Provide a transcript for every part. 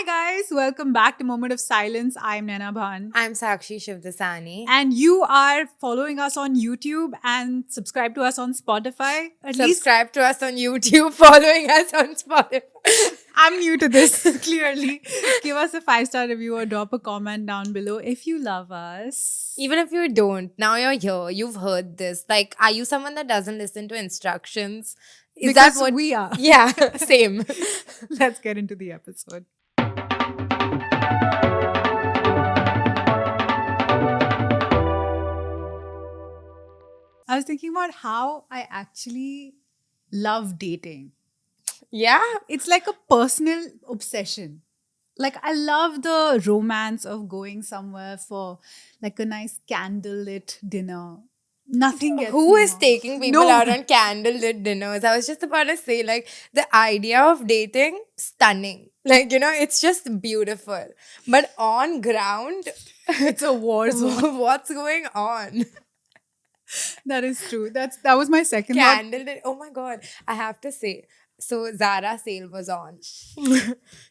Hi guys, welcome back to Moment of Silence. I'm Naina Bhan. I'm Sakshi Shivdasani. And you are following us on YouTube and subscribe to us on Spotify. At least Subscribe to us on YouTube, following us on Spotify. I'm new to this, clearly. Give us a 5-star review or drop a comment down below if you love us. Even if you don't, now you're here, you've heard this. Like, are you someone that doesn't listen to instructions? Is Because that what we are. Yeah, same. Let's get into the episode. I was thinking about how I actually love dating. Yeah. It's like a personal obsession. Like, I love the romance of going somewhere for like a nice candlelit dinner. Nothing gets Who me is more. taking people No. out on candlelit dinners? I was just about to say, like, the idea of dating, stunning. Like, it's just beautiful. But on ground, It's a war zone. what's going on? That is true. That was my second thought. Candlelit. Oh my god. I have to say. So Zara sale was on.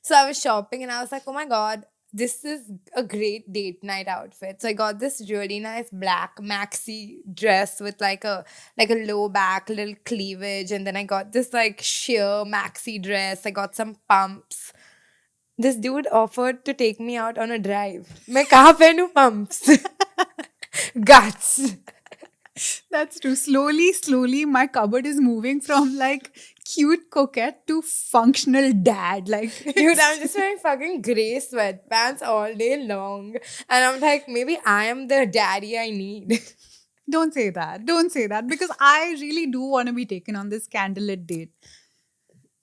So I was shopping and I was like, oh my god, this is a great date night outfit. So I got this really nice black maxi dress with like a low back, little cleavage, and then I got this like sheer maxi dress. I got some pumps. This dude offered to take me out on a drive. मैं कहाँ पहनूं pumps? Guts. That's true. Slowly, my cupboard is moving from like cute coquette to functional dad. Like, Dude, I'm just wearing fucking grey sweatpants all day long. And I'm like, maybe I am the daddy I need. don't say that. Don't say that because I really do want to be taken on this candlelit date.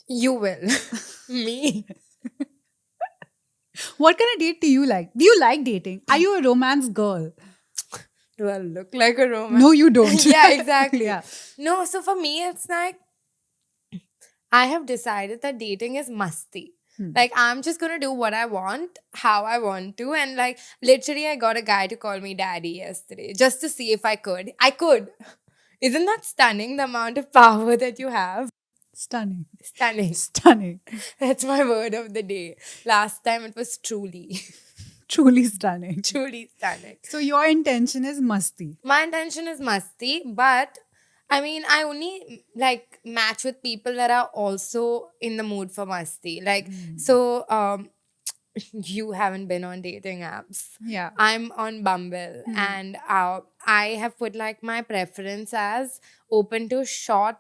You will. Me. What kind of date do you like? Do you like dating? Are you a romance girl? Do I look like a romance? No, you don't. Yeah, exactly. Yeah. No, so for me, it's like, I have decided that dating is musty. Like, I'm just gonna do what I want, how I want to. And like, literally, I got a guy to call me daddy yesterday just to see if I could. I could. Isn't that stunning, the amount of power that you have? Stunning. Stunning. Stunning. That's my word of the day. Last time it was truly, Truly stunning. truly stunning. So your intention is musty. My intention is musty, but I mean, I only like match with people that are also in the mood for musty. Like, so, you haven't been on dating apps. Yeah. I'm on Bumble, and I have put like my preference as open to short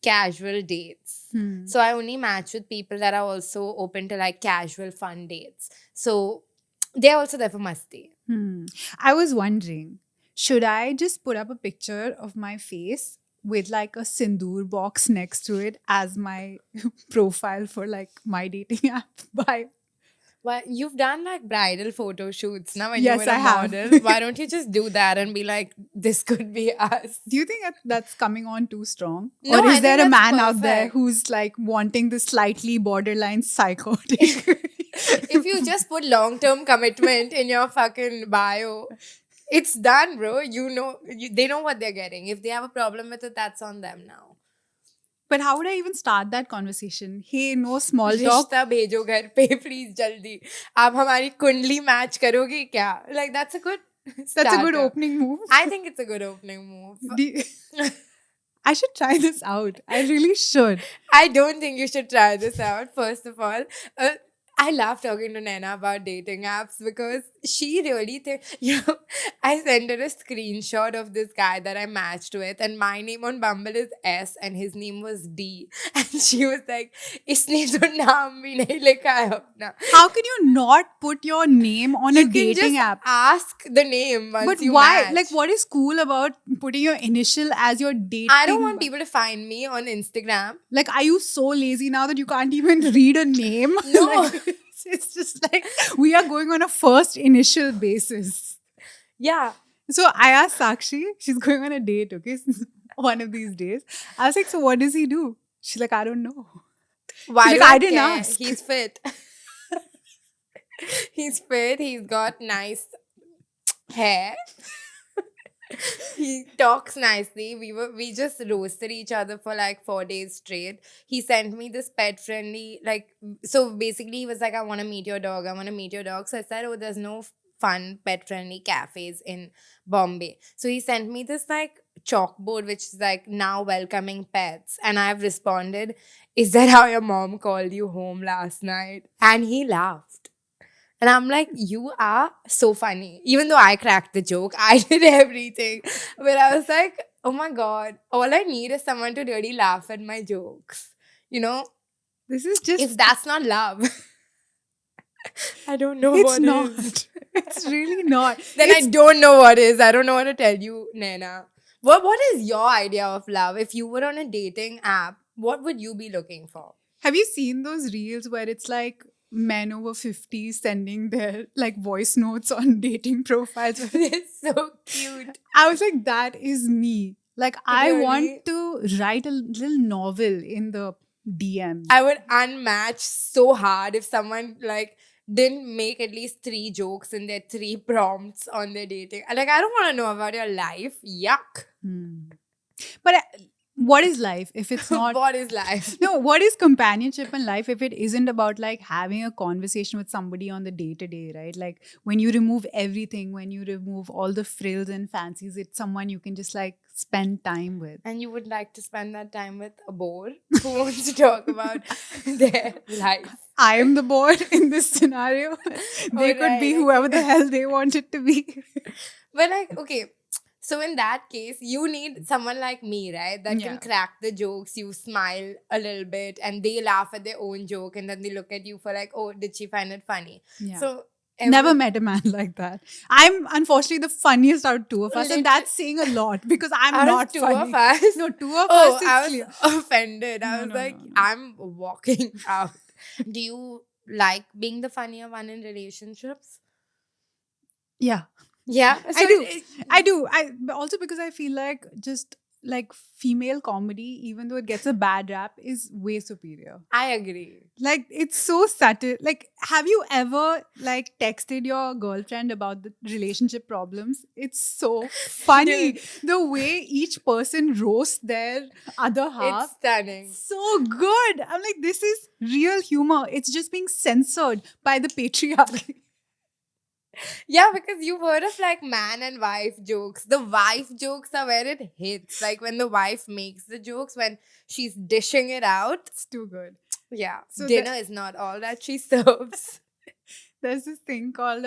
casual dates. So I only match with people that are also open to like casual fun dates. So they're also there for musty. I was wondering, should I just put up a picture of my face with like a sindoor box next to it as my profile for like my dating app bio? Well, you've done like bridal photo shoots now when Yes, you were a I have. model. Why don't you just do that and be like, this could be us? Do you think that's coming on too strong? No, or I is there think a that's man out there perfect. who's like wanting the slightly borderline psychotic? If you just put long-term commitment in your fucking bio, it's done, bro. They know what they're getting. If they have a problem with it, that's on them now. But how would I even start that conversation? Hey, no small talk. रिश्ता भेजो घर पे please जल्दी आप हमारी कुंडली match करोगे क्या like that's a good That's a good starter. opening move. I think it's a good opening move. I should try this out. I really should. I don't think you should try this out. First of all, I love talking to Naina about dating apps because she really thinks, I sent her a screenshot of this guy that I matched with, and my name on Bumble is S and his name was D. And she was like, इसने तो नाम भी नहीं लिखा है अपना. How can you not put your name on a You can dating just app? ask the name once But you why? match. Like, what is cool about putting your initial as your dating? I don't want people to find me on Instagram. Like, are you so lazy now that you can't even read a name? No. Like, it's just like we are going on a first initial basis. Yeah. So I asked Sakshi, she's going on a date, okay? One of these days. I was like, so what does he do? She's like, I don't know. Why She's do like, I I didn't care? ask. He's fit. He's fit. He's got nice hair. He talks nicely. We just roasted each other for like 4 days straight. He sent me this pet friendly, like, so basically he was like, I want to meet your dog. I want to meet your dog. So I said, oh, there's no fun pet friendly cafes in Bombay. So he sent me this like chalkboard which is like, now welcoming pets, and I've responded, is that how your mom called you home last night? And he laughed. And I'm like, you are so funny. Even though I cracked the joke, I did everything. But I was like, oh my God, all I need is someone to really laugh at my jokes. You know, This is just, if that's not love, I don't know it's what not. is. It's really not. Then I don't know what is. I don't know what to tell you, Naina. What is your idea of love? If you were on a dating app, what would you be looking for? Have you seen those reels where it's like men over 50 sending their like voice notes on dating profiles? It's so cute. I was like, that is me. Like, I Really? want to write a little novel in the DM. I would unmatch so hard if someone like didn't make at least 3 jokes in their 3 prompts on their dating. Like, I don't want to know about your life. Yuck. But what is life if it's not? What is life? No, what is companionship in life if it isn't about like having a conversation with somebody on the day to day, right? Like when you remove everything, when you remove all the frills and fancies, it's someone you can just like spend time with. And you would like to spend that time with a bore who wants to talk about their life. I am the board in this scenario. They could be Alright, whoever the hell they want it to be. But like, okay, so in that case, you need someone like me, right? That Yeah. can crack the jokes, you smile a little bit, and they laugh at their own joke, and then they look at you for like, oh, did she find it funny? Yeah. So Never met a man like that. I'm unfortunately the funniest out of two of us, and Legit- that's saying a lot because I'm out not of two funny. of us. No, two of Oh, us is I was clear. offended. I No, was no, like, no, no. I'm walking out. Do you like being the funnier one in relationships? Yeah, Yeah, I do. I do. But also because I feel like just like female comedy, even though it gets a bad rap, is way superior. I agree. Like it's so subtle. Like, have you ever like texted your girlfriend about the relationship problems? It's so funny Dude. the way each person roasts their other It's half. stunning. So good. I'm like, this is real humor. It's just being censored by the patriarchy. Yeah, because you've heard of like man and wife jokes. The wife jokes are where it hits. Like when the wife makes the jokes, when she's dishing it out. It's too good. Yeah. So dinner is not all that she serves. There's this thing called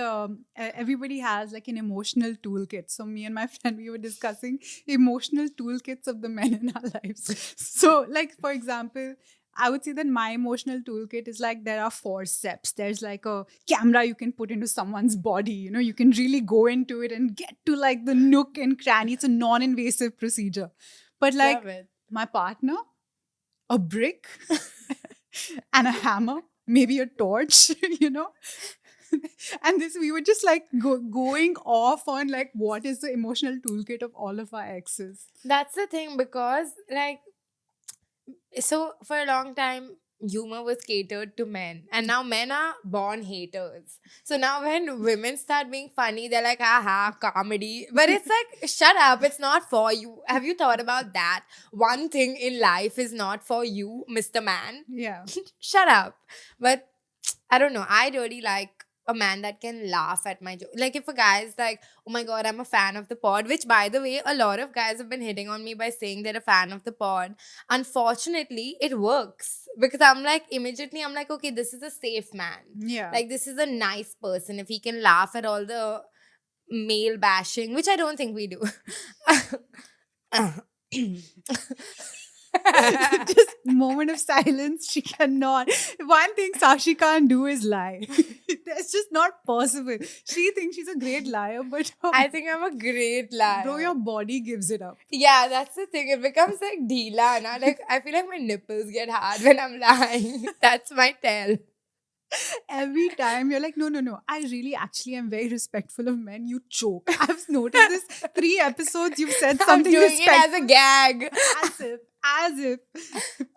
everybody has like an emotional toolkit. So me and my friend, we were discussing emotional toolkits of the men in our lives. So like, for example, I would say that my emotional toolkit is like there are 4 steps. There's like a camera you can put into someone's body. You know, you can really go into it and get to like the nook and cranny. It's a non-invasive procedure. But like Love it. my partner, a brick and a hammer, maybe a torch, you know. And this, we were just like going off on like what is the emotional toolkit of all of our exes. That's the thing, because like, so for a long time humor was catered to men, and now men are born haters. So now when women start being funny, they're like, aha, comedy. But it's like, shut up, it's not for you. Have you thought about that? One thing in life is not for you, Mr. Man. Yeah. Shut up. But I don't know, I really like a man that can laugh at my joke. Like if a guy is like, oh my god, I'm a fan of the pod, which by the way, a lot of guys have been hitting on me by saying they're a fan of the pod. Unfortunately, it works because I'm like, immediately I'm like, okay, this is a safe man. Yeah. Like this is a nice person. If he can laugh at all the male bashing, which I don't think we do. Just moment of silence. She cannot. One thing Sashi can't do is lie. That's just not possible. She thinks she's a great liar, but I think I'm a great liar. bro, your body gives it up. Yeah, that's the thing. It becomes like Deela. Now, like I feel like my nipples get hard when I'm lying. That's my tell. Every time you're like, no. I really actually am very respectful of men. You choke. I've noticed this 3 episodes. You've said I'm something doing it as respectful. a gag. As if.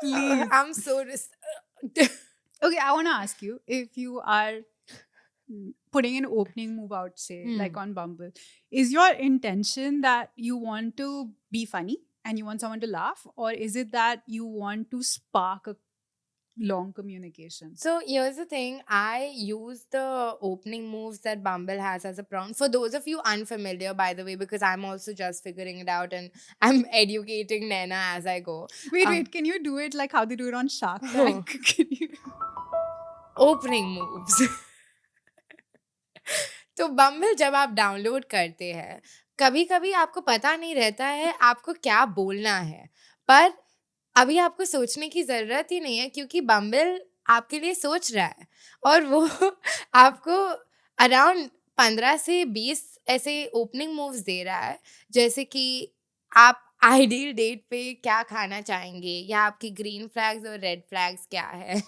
Please. I'm so Okay, I want to ask you if you are putting an opening move out, say, like Hmm. on Bumble, is your intention that you want to be funny and you want someone to laugh, or is it that you want to spark a long communication? So here's the thing. I use the opening moves that Bumble has as a prompt. For those of you unfamiliar, by the way, because I'm also just figuring it out and I'm educating Nena as I go. Wait, Um, can you do it like how they do it on Shark Tank? Can you? opening moves. तो बम्बल जब आप download करते हैं, कभी कभी आपको पता नहीं रहता है आपको क्या बोलना है, पर अभी आपको सोचने की ज़रूरत ही नहीं है क्योंकि बम्बल आपके लिए सोच रहा है और वो आपको अराउंड 15 से 20 ऐसे ओपनिंग मूव्स दे रहा है, जैसे कि आप आइडियल डेट पे क्या खाना चाहेंगे या आपकी ग्रीन फ्लैग्स और रेड फ्लैग्स क्या है.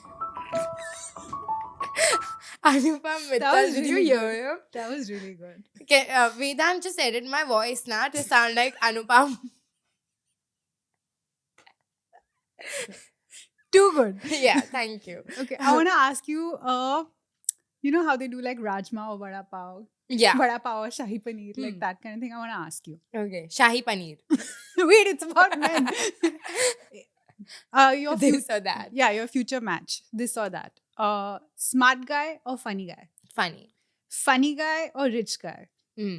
Anupam That Mittal, was did you really hear good. him? That was really good. Okay, Vedant just edit my voice now to sound like Anupam. Too good. Yeah, thank you. Okay, I want to ask you, you know how they do like Rajma or Vada Pav? Yeah. Vada Pav or Shahi Paneer, like Hmm. that kind of thing. I want to ask you. Okay. Shahi paneer. Wait, it's about men. Your This or that. Yeah, your future match. This or that. Smart guy or funny guy? Funny. Funny guy or rich guy? Hmm.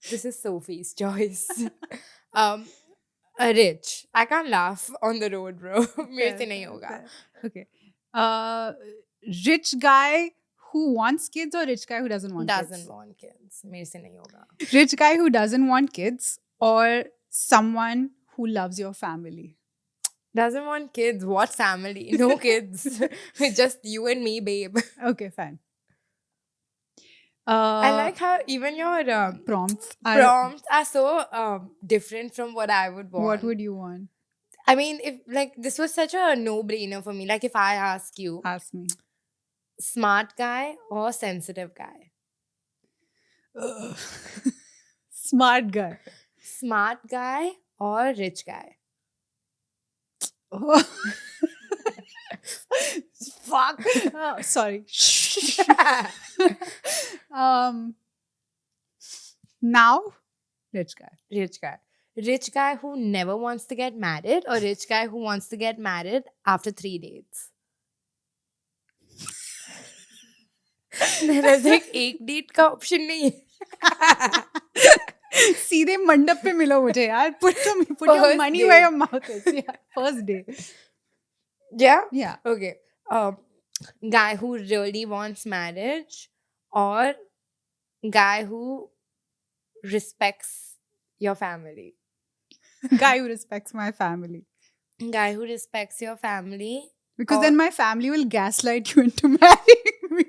This is Sophie's choice. Rich. I can't laugh on the road, bro. मेरे से नहीं होगा. Okay. Rich guy who wants kids or rich guy who doesn't want Doesn't kids? want kids. मेरे से नहीं होगा. Rich guy who doesn't want kids or someone who loves your family? Doesn't want kids. What family? No kids. Just you and me, babe. Okay, fine. I like how even your prompts. prompts are so different from what I would want. What would you want? I mean, if like this was such a no-brainer for me. Like if I ask you, Ask me. smart guy or sensitive guy? Smart guy. Smart guy or rich guy? Oh. Fuck. Oh, sorry. Now, rich guy. Rich guy. Rich guy who never wants to get married or rich guy who wants to get married after 3 dates? There's like एक date का option नहीं है. सीधे मंडप पे मिलो मुझे यार. Put your First money day. where your mouth is. Yeah. First day. Yeah? Yeah. Okay. Guy who really wants marriage or guy who respects your family? Guy who respects my family. Guy who respects your family. Because Or- then my family will gaslight you into marrying me.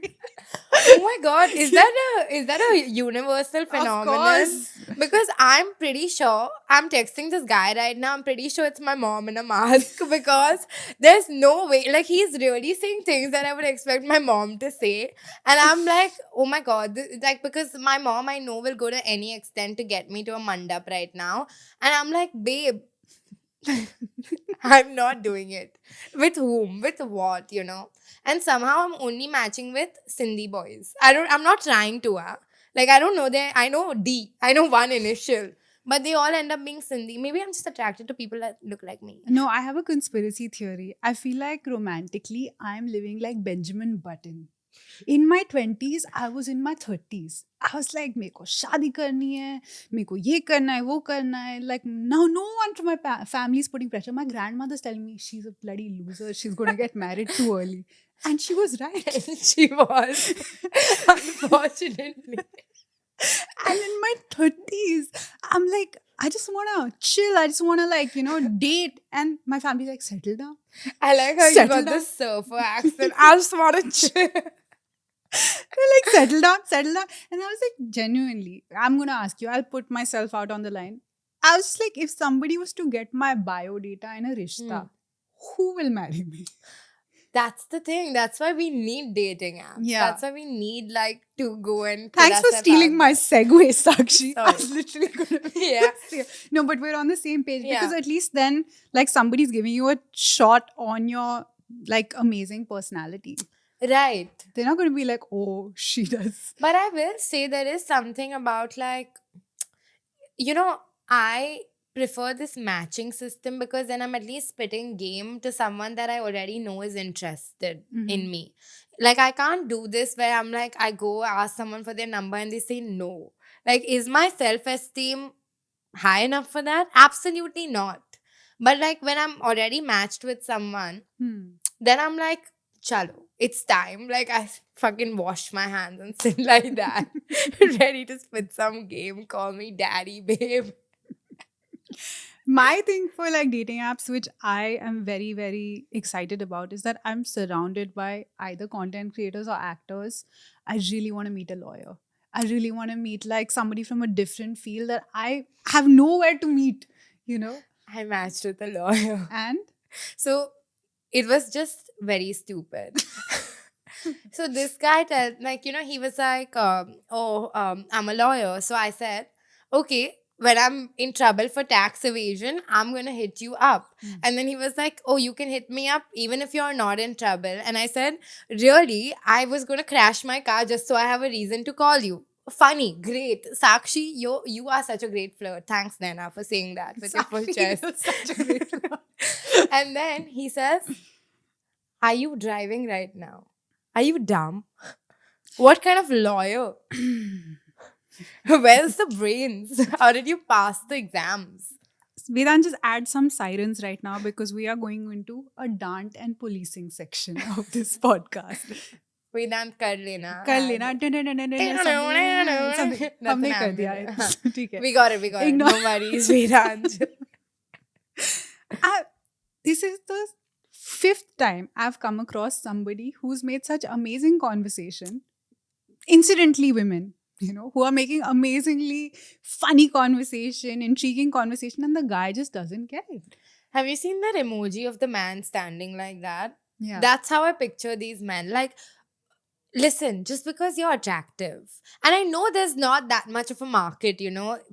Oh my god, is that a universal phenomenon? course. Because I'm pretty sure I'm texting this guy right now. I'm pretty sure it's my mom in a mask because there's no way. Like he's really saying things that I would expect my mom to say, and I'm like, oh my god, like because my mom I know will go to any extent to get me to a mandap right now, and I'm like, babe. I'm not doing it. With whom? With what? You know? And somehow I'm only matching with Sindhi boys. I'm not trying to. Like, I don't know I know D. I know one initial. But they all end up being Sindhi. Maybe I'm just attracted to people that look like me. No, I have a conspiracy theory. I feel like romantically, I'm living like Benjamin Button. In my 20s, I was in my 30s. I was like, मेरे को शादी करनी है, मेरे को ये करना है, वो करना है. Like now, no one from my family is putting pressure. My grandmother's telling me she's a bloody loser. She's gonna get married too early, and she was right. She was. Unfortunately. And in my 30s, I'm like, I just wanna chill. I just wanna like, date. And my family's like, settle down. I like how you Settle got down. this surfer accent. I just want to chill. They're like, settle down, settle down. And I was like, genuinely, I'm gonna ask you, I'll put myself out on the line. I was like, if somebody was to get my bio data in a rishta, who will marry me? That's the thing. That's why we need dating apps. Yeah. That's why we need like to go and. put Thanks for ourselves stealing out my there. segue, Sakshi. I Sorry. was literally gonna Yeah. say- No, but we're on the same page because Yeah. at least then, like, somebody's giving you a shot on your like amazing personality. Right. They're not going to be like, oh, she does. But I will say there is something about like, I prefer this matching system because then I'm at least spitting game to someone that I already know is interested in me. Like, I can't do this where I'm like, I go ask someone for their number and they say no. Like, is my self esteem high enough for that? Absolutely not. But like, when I'm already matched with someone, then I'm like, chalo, it's time. Like, I fucking wash my hands and sit like that, ready to spit some game. Call me daddy, babe. My thing for like dating apps, which I am very, very excited about, is that I'm surrounded by either content creators or actors. I really want to meet a lawyer. I really want to meet like somebody from a different field that I have nowhere to meet, I matched with a lawyer. And So it was just very stupid. So this guy he was like, I'm a lawyer. So I said, okay, when I'm in trouble for tax evasion, I'm going to hit you up. And then he was like, oh, you can hit me up even if you're not in trouble. And I said, really? I was going to crash my car just so I have a reason to call you. Funny, great. Sakshi, you are such a great flirt. Thanks, Naina, for saying that with your full chest. you're such a great flirt. And then he says, are you driving right now? Are you dumb? What kind of lawyer? Where's the brains? How did you pass the exams? Vedant, just add some sirens right now because we are going into a dant and policing section of this podcast. Vedant kar lena. कर लेना something हमने कर दिया है ठीक है We got it. Ignore. No worries, Vedant. This is the 5th time I've come across somebody who's made such amazing conversation. Incidentally, women, who are making amazingly funny conversation, intriguing conversation, and the guy just doesn't get it. Have you seen that emoji of the man standing like that? Yeah. That's how I picture these men. Like, listen, just because you're attractive, and I know there's not that much of a market,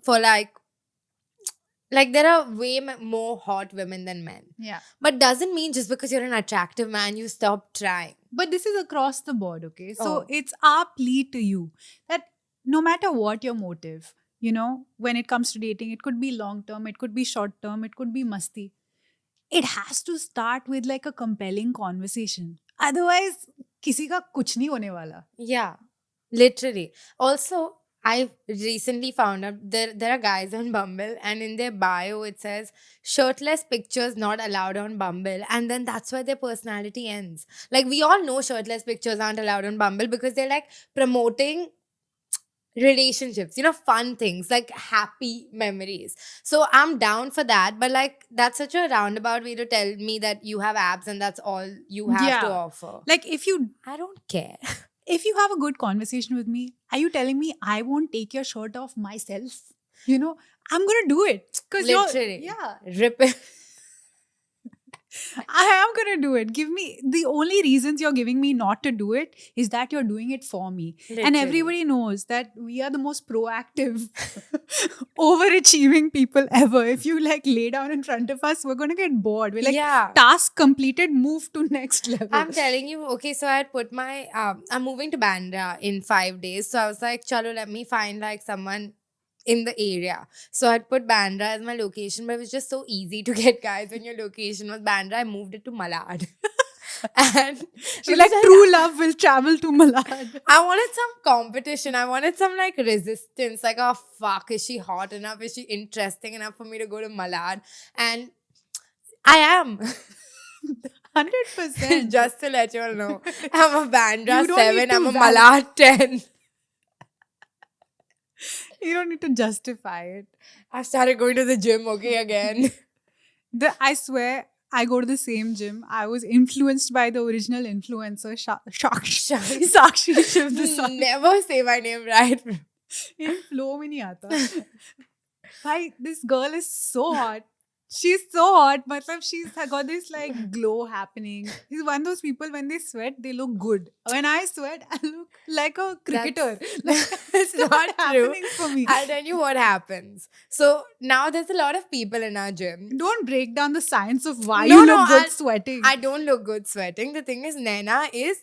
for like there are way more hot women than men. Yeah. But doesn't mean just because you're an attractive man, you stop trying. But this is across the board, okay? So Oh. it's our plea to you that no matter what your motive, when it comes to dating, it could be long term, it could be short term, it could be musty. It has to start with like a compelling conversation. Otherwise, किसी का कुछ नहीं होने वाला. Yeah, literally. Also, I recently found out there are guys on Bumble and in their bio it says shirtless pictures not allowed on Bumble, and then that's where their personality ends. Like, we all know shirtless pictures aren't allowed on Bumble because they're like promoting relationships, fun things, like happy memories. So I'm down for that, but like that's such a roundabout way to tell me that you have abs and that's all you have Yeah. to offer. Like I don't care. if you have a good conversation with me, are you telling me I won't take your shirt off myself? I'm gonna do it. Literally. Yeah. Rip it. I am gonna do it. The only reasons you're giving me not to do it is that you're doing it for me. And Literally. everybody knows that we are the most proactive, overachieving people ever. If you like lay down in front of us, we're gonna get bored. We're like, Yeah. task completed, move to next level. I'm telling you, okay, so I had put my, I'm moving to Bandra in 5 days. So I was like, chalo, let me find like someone in the area. So I'd put Bandra as my location, but it was just so easy to get guys when your location was Bandra. I moved it to Malad. And She's like, true love will travel to Malad. I wanted some competition. I wanted some like resistance. Like, oh fuck, is she hot enough? Is she interesting enough for me to go to Malad? And I am. 100%. Just to let you all know. I'm a Bandra You don't 7, need to I'm a Malad 10. You don't need to justify it. I started going to the gym, okay, again. I swear, I go to the same gym. I was influenced by the original influencer, Sakshi Shiv Desai. Never say my name right. In flow mein nahi aata. Bhai, this girl is so hot. She's so hot. Matlab, she's got this like glow happening. She's one of those people, when they sweat, they look good. When I sweat, I look like a cricketer. It's not true. happening for me. I'll tell you what happens. So now there's a lot of people in our gym. Don't break down the science of why No, you no, look good I'll- sweating. I don't look good sweating. The thing is, Naina is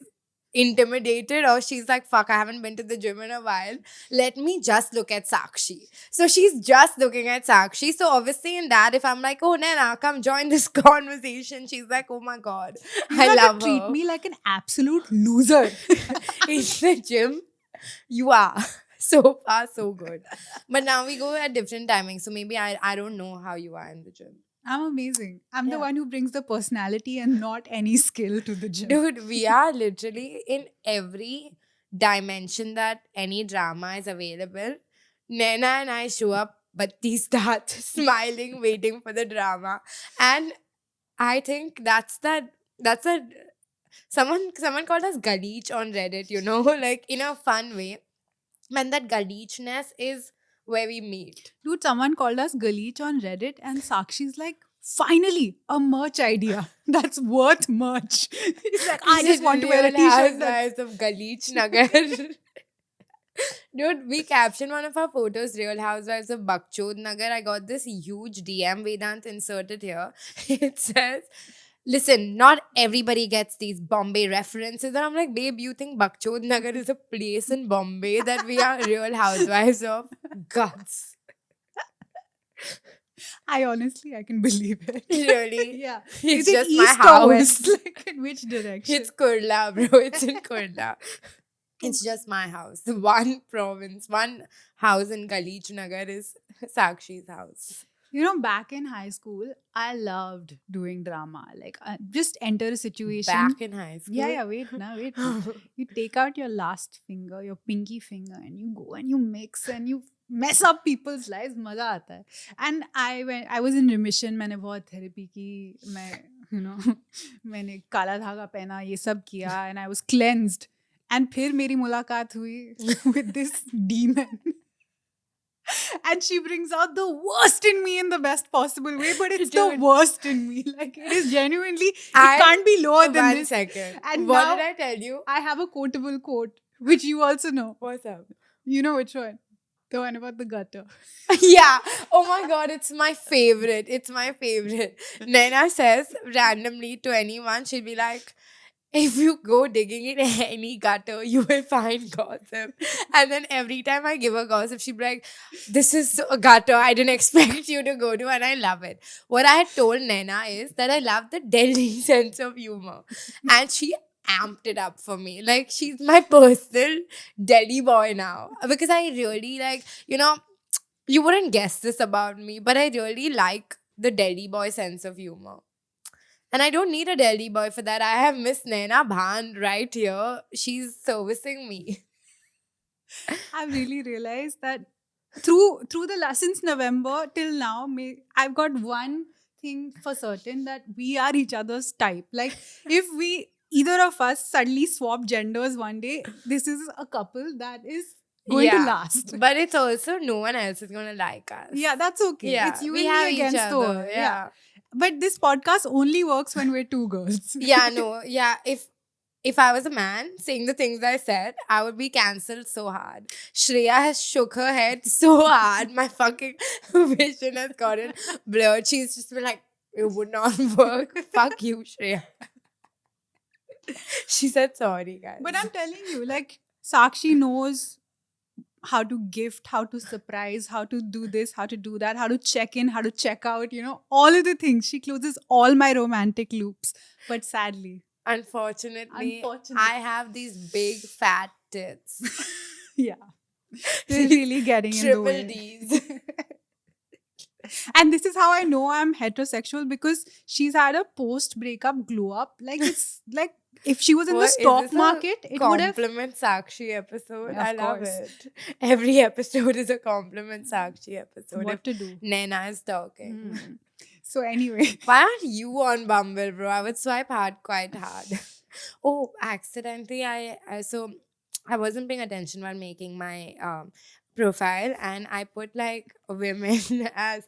intimidated or she's like, fuck, I haven't been to the gym in a while. Let me just look at Sakshi. So she's just looking at Sakshi. So obviously in that, if I'm like, oh Naina, come join this conversation, she's like, oh my God, You I have love to treat her. me like an absolute loser. In the gym, you are. So far, so good. But now we go at different timings. So maybe I don't know how you are in the gym. I'm amazing. I'm the Yeah. one who brings the personality and not any skill to the gym. Dude, we are literally in every dimension that any drama is available. Naina and I show up, but they start smiling, waiting for the drama. And I think that's a someone called us Galich on Reddit, like in a fun way. Man, that Galichness is where we meet. Dude, someone called us Galich on Reddit, and Sakshi's like, finally, a merch idea that's worth merch. He's like, I just want to wear a Real t-shirt. that- Housewives of Galich Nagar. Dude, we captioned one of our photos, Real Housewives of Bakchod Nagar. I got this huge DM, Vedant inserted here. It says, listen, not everybody gets these Bombay references. And I'm like, babe, you think Bakchod Nagar is a place in Bombay that we are Real Housewives of? Guts. I can believe it. Really? Yeah. It's Is it just my east or house. west? Like, in which direction? It's Kurla, bro. It's in Kurla. It's just my house. The one province, one house in Galich Nagar is Sakshi's house. Back in high school, I loved doing drama. Like, just enter a situation. Back in high school. Yeah, wait. You take out your last finger, your pinky finger, and you go and you mix and you mess up people's lives. Maza aata hai. And I was in remission. मैंने बहुत therapy की. मैंने काला धागा पहना, ये सब किया, and I was cleansed. And फिर मेरी मुलाकात हुई with this demon. And she brings out the worst in me in the best possible way, but it's the Dude. worst in me. Like, it is genuinely, it I- can't be lower than One this. second. And what now- did I tell you? I have a quotable quote, which you also know. What's up? You know which one? The one about the gutter. Yeah. Oh my god, it's my favorite. It's my favorite. Naina says randomly to anyone, she'll be like, if you go digging in any gutter, you will find gossip. And then every time I give her gossip, she'll be like, this is a gutter I didn't expect you to go to. And I love it. What I had told Naina is that I love the Delhi sense of humor. And she amped it up for me. Like, she's my personal Delhi boy now. Because I really you wouldn't guess this about me, but I really like the Delhi boy sense of humor. And I don't need a Delhi boy for that. I have Miss Naina Bhan right here. She's servicing me. I've really realized that through the last since November till now, I've got one thing for certain, that we are each other's type. Like, if we either of us suddenly swap genders one day, this is a couple that is going to last. But it's also no one else is going to like us. Yeah, that's okay. Yeah, It's you we and have me each against the other. world. Yeah. But this podcast only works when we're two girls. Yeah, no. Yeah, if I was a man saying the things I said, I would be cancelled so hard. Shreya has shook her head so hard. My fucking vision has gotten blurred. She's just been like, it would not work. Fuck you, Shreya. She said sorry, guys. But I'm telling you, like, Sakshi knows how to gift, how to surprise, how to do this, how to do that, how to check in, how to check out, all of the things. She closes all my romantic loops. But sadly, Unfortunately, I have these big fat tits. yeah, they're really getting in the Triple way. D's. And this is how I know I'm heterosexual, because she's had a post-breakup glow up. Like, it's like if she was in the What, is stock this a market, it would have. compliment Sakshi episode. Yeah, I of love course. it. Every episode is a compliment Sakshi episode. What If to do? Naina is talking. Mm. So anyway, Why aren't you on Bumble, bro? I would swipe hard quite hard. Oh, accidentally, I wasn't paying attention while making my profile, and I put like women as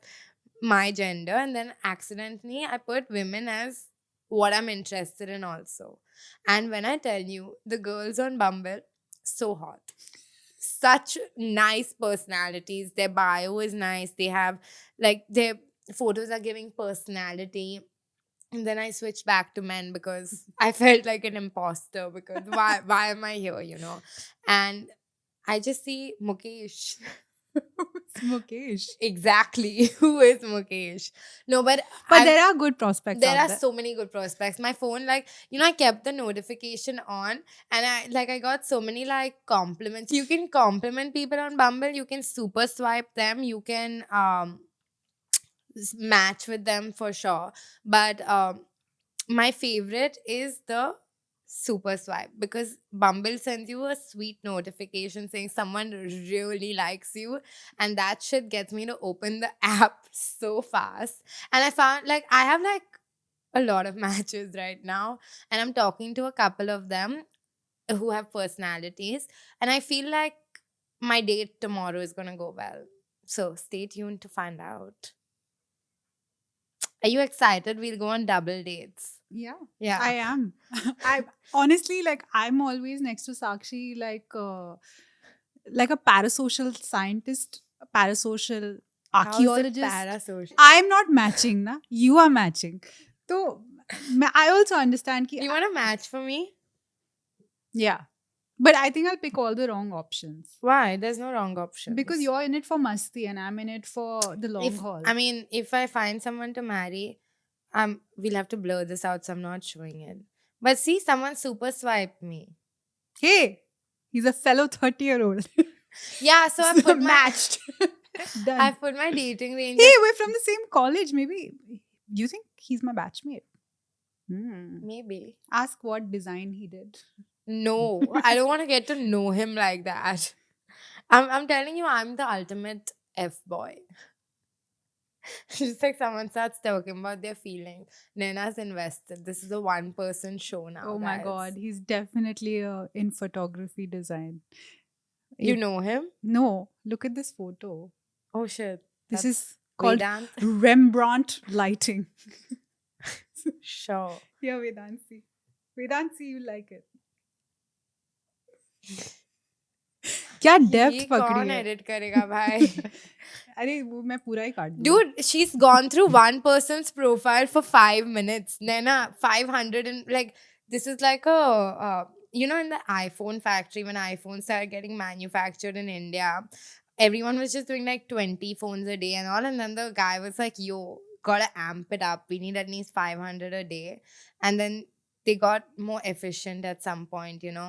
my gender, and then accidentally I put women as what I'm interested in also. And when I tell you, the girls on Bumble, so hot. Such nice personalities. Their bio is nice. They have like their photos are giving personality. And then I switched back to men because I felt like an imposter because why am I here, you know? And I just see Mukesh. Mukesh. Exactly. Who is Mukesh? No, but But there are good prospects there out are there. so many good prospects. My phone, like, you know, I kept the notification on, and I got so many like compliments. You can compliment people on Bumble, you can super swipe them, you can match with them for sure. But my favorite is the super swipe because Bumble sends you a sweet notification saying someone really likes you, and that shit gets me to open the app so fast. And I found like I have like a lot of matches right now, and I'm talking to a couple of them who have personalities, and I feel like my date tomorrow is gonna go well. So stay tuned to find out. Are you excited? We'll go on double dates. Yeah, Yeah. I am. I honestly, like, I'm always next to Sakshi, like a parasocial scientist, a parasocial How is it archaeologist. parasocial? I'm not matching, na. You are matching. So I also understand ki, You want to match for me? yeah, but I think I'll pick all the wrong options Why? There's no wrong option. because you're in it for masti and I'm in it for the long haul. I mean, if I find someone to marry, we'll have to blur this out, so I'm not showing it. But see, someone super swiped me. Hey, he's a fellow 30-year-old. Yeah, so I put matched. Done. I put my dating range. Hey, we're from the same college. Maybe. Do you think he's my batchmate? Maybe. Ask what design he did. No, I don't want to get to know him like that. I'm telling you, I'm the ultimate F boy. Just like someone starts talking about their feelings. Nena's invested. This is a one-person show now. Oh my guys. god, he's definitely in photography design. You If- know him? No, look at this photo. Oh shit. This That's is called Vedant. Rembrandt lighting. Sure. Yeah, Vedansi. Vedansi, you like it. क्या depth ये पकड़ी कौन है edit करेगा भाई? अरे वो मैं पूरा ही काट दूंगा Dude, she's gone through one person's profile for 5 minutes. Nena, 500 and like, this is like you know, in the iPhone factory, when iPhones started getting manufactured in India, everyone was just doing like 20 phones a day and all. And then the guy was like, yo, gotta amp it up. We need at least 500 a day. And then they got more efficient at some point, you know.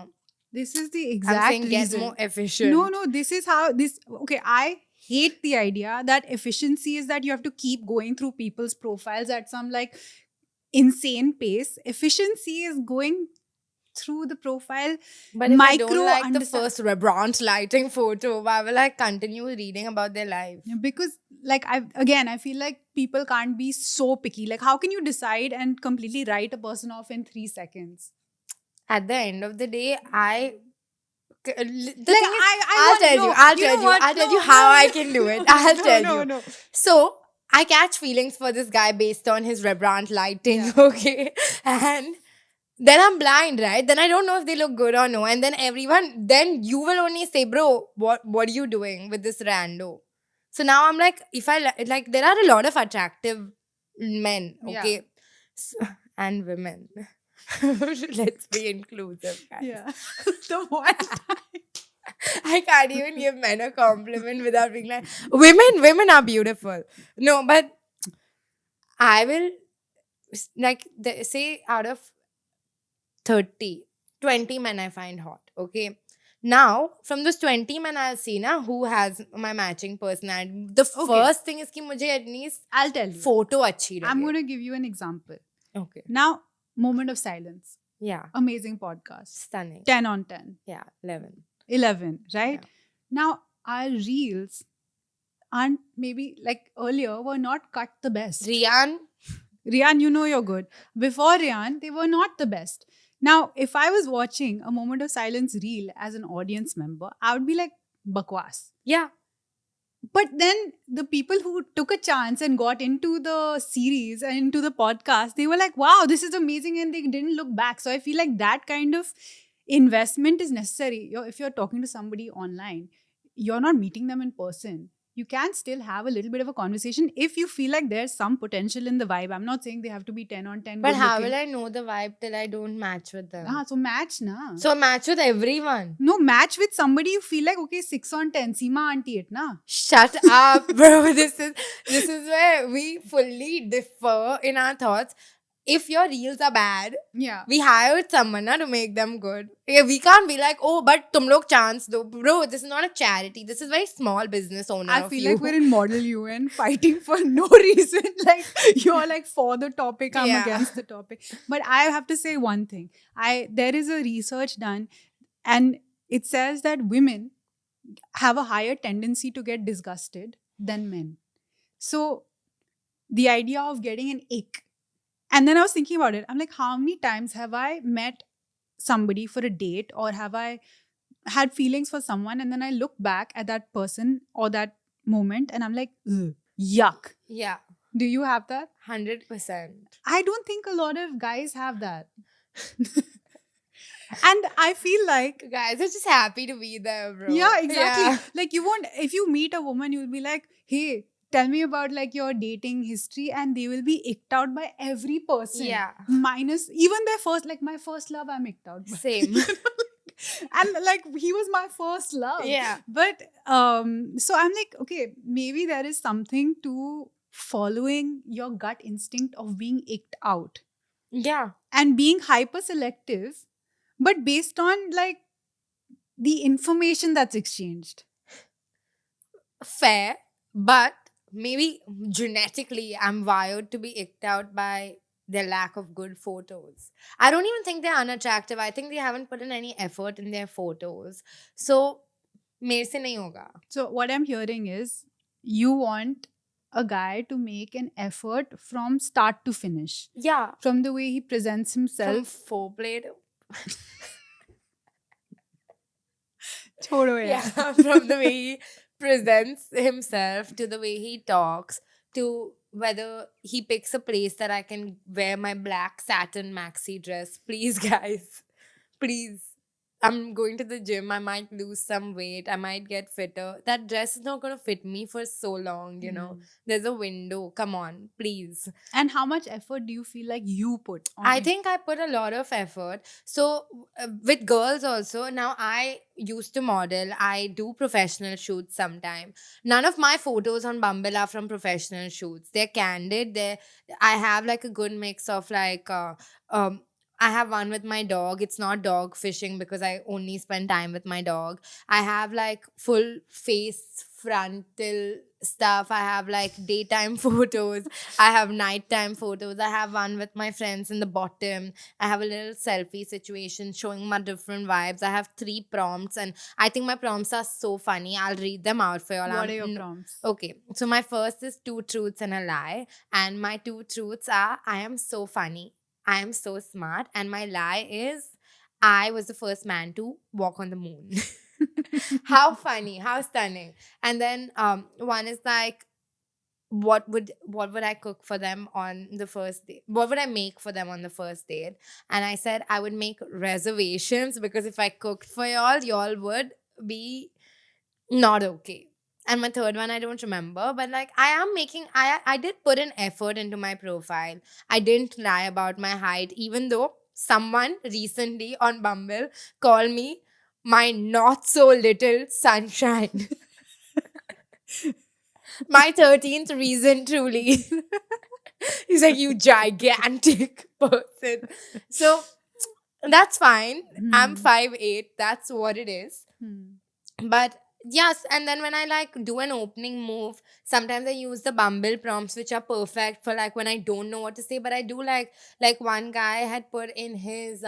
this is the I'm exact saying get reason more efficient. no this is how this okay I hate the idea that efficiency is that you have to keep going through people's profiles at some like insane pace. Efficiency is going through the profile But if I don't micro like the understand- first Rembrandt lighting photo, why will I continue reading about their life? because like I feel like people can't be so picky. Like how can you decide and completely write a person off in 3 seconds? At the end of the day, I'll tell you how I can do it. I'll tell you. No. So I catch feelings for this guy based on his Rembrandt lighting, Yeah. okay? And then I'm blind, right? Then I don't know if they look good or no. And then you will only say, bro, what are you doing with this rando? So now I'm like, if I like, there are a lot of attractive men, Yeah. okay? And women. Let's be inclusive, guys. Yeah. The one time. I can't even give men a compliment without being like, women are beautiful. No, but I will, like, say out of 30, 20 men I find hot, okay? Now, from those 20 men I'll see na, who has my matching personality. The first thing is कि मुझे at least I'll tell you. photo अच्छी लगे. I'm going to give you an example. Okay. Now, Moment of Silence. Yeah. Amazing podcast. Stunning. 10 on 10. Yeah. 11. 11, right? Yeah. Now, our reels aren't maybe like earlier were not cut the best. Rian. Rian, you know you're good. Before Rian, they were not the best. Now, if I was watching a Moment of Silence reel as an audience member, I would be like, bakwas. Yeah. But then the people who took a chance and got into the series and into the podcast, they were like, wow, this is amazing. And they didn't look back. So I feel like that kind of investment is necessary. If you're talking to somebody online, you're not meeting them in person. you can still have a little bit of a conversation if you feel like there's some potential in the vibe. I'm not saying they have to be 10 on 10 But good how looking. will I know the vibe till I don't match with them? So match na. So match with everyone. No, match with somebody you feel like, okay, 6 on 10, Seema auntie it na. Shut up, bro. This is where we fully differ in our thoughts. If your reels are bad, Yeah. we hired someone na, to make them good. Yeah, we can't be like, oh, but tum log chance do. Bro, this is not a charity. This is very small business owner I of feel you. like we're in Model UN fighting for no reason. Like you're like for the topic, I'm Yeah. against the topic. But I have to say one thing. There is a research done, and it says that women have a higher tendency to get disgusted than men. So the idea of getting an ick. And then I was thinking about it. I'm like, how many times have I met somebody for a date, or have I had feelings for someone, and then I look back at that person or that moment and I'm like, ugh, yuck. Yeah, Do you have that? 100%. I don't think a lot of guys have that. And I feel like, Guys are just happy to be there, bro. yeah, exactly. Yeah. Like you won't, if you meet a woman, you'll be like, hey, tell me about like your dating history, and they will be icked out by every person. Yeah. Minus even their first, like my first love, I'm icked out by. Same. And like he was my first love. Yeah. But so I'm like, okay, maybe there is something to following your gut instinct of being icked out Yeah. and being hyper selective, but based on like the information that's exchanged. Fair, but maybe genetically I'm wired to be icked out by their lack of good photos. I don't even think they're unattractive. I think they haven't put in any effort in their photos. So, मेरे से नहीं होगा. So what I'm hearing is you want a guy to make an effort from start to finish, Yeah. from the way he presents From himself. foreplay to Chodo yaar. yeah, from the way he presents himself to the way he talks to whether he picks a place that I can wear my black satin maxi dress. Please, guys, please. I'm going to the gym. I might lose some weight. I might get fitter. That dress is not going to fit me for so long, you know. There's a window. Come on, please. And how much effort do you feel like you put on I it? think I put a lot of effort. So, with girls also, now I used to model. I do professional shoots sometime. None of my photos on Bumble are from professional shoots. They're candid. I have like a good mix of like, I have one with my dog. It's not dog fishing because I only spend time with my dog. I have like full face frontal stuff. I have like daytime photos. I have nighttime photos. I have one with my friends in the bottom. I have a little selfie situation showing my different vibes. I have 3 prompts, and I think my prompts are so funny. I'll read them out for y'all. What are your prompts? Okay, so my first is 2 truths and a lie, and my 2 truths are I am so funny, I am so smart, and my lie is I was the first man to walk on the moon. How funny, how stunning. And then one is like what would I cook for them on the first date? What would I make for them on the first date? And I said I would make reservations because if I cooked for y'all would be not okay. And my third one, I don't remember, but like I did put an effort into my profile. I didn't lie about my height, even though someone recently on Bumble called me my not so little sunshine. My 13th reason, truly. He's like, you gigantic person. So that's fine. I'm 5'8". That's what it is. But yes, and then when I like do an opening move, sometimes I use the Bumble prompts, which are perfect for like when I don't know what to say. But I do like one guy had put in his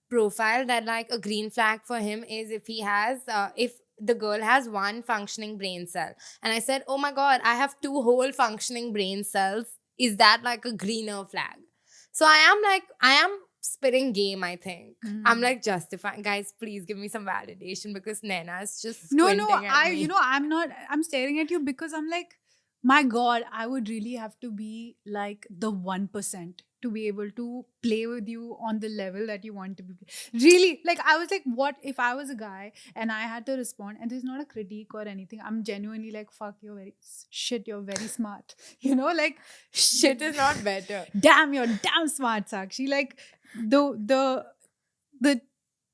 profile that like a green flag for him is if the girl has 1 functioning brain cell. And I said, oh my God, I have 2 whole functioning brain cells. Is that like a greener flag? So I am spitting game, I think. I'm like justifying. Guys, please give me some validation because Naina is just No, squinting at me. I'm staring at you because I'm like, my God, I would really have to be like the 1%. to be able to play with you on the level that you want to be. Really, like I was like, what if I was a guy and I had to respond? And there's not a critique or anything. I'm genuinely like, fuck, you're very smart. You know, like Shit is not better. damn, you're damn smart, Sakshi. Like the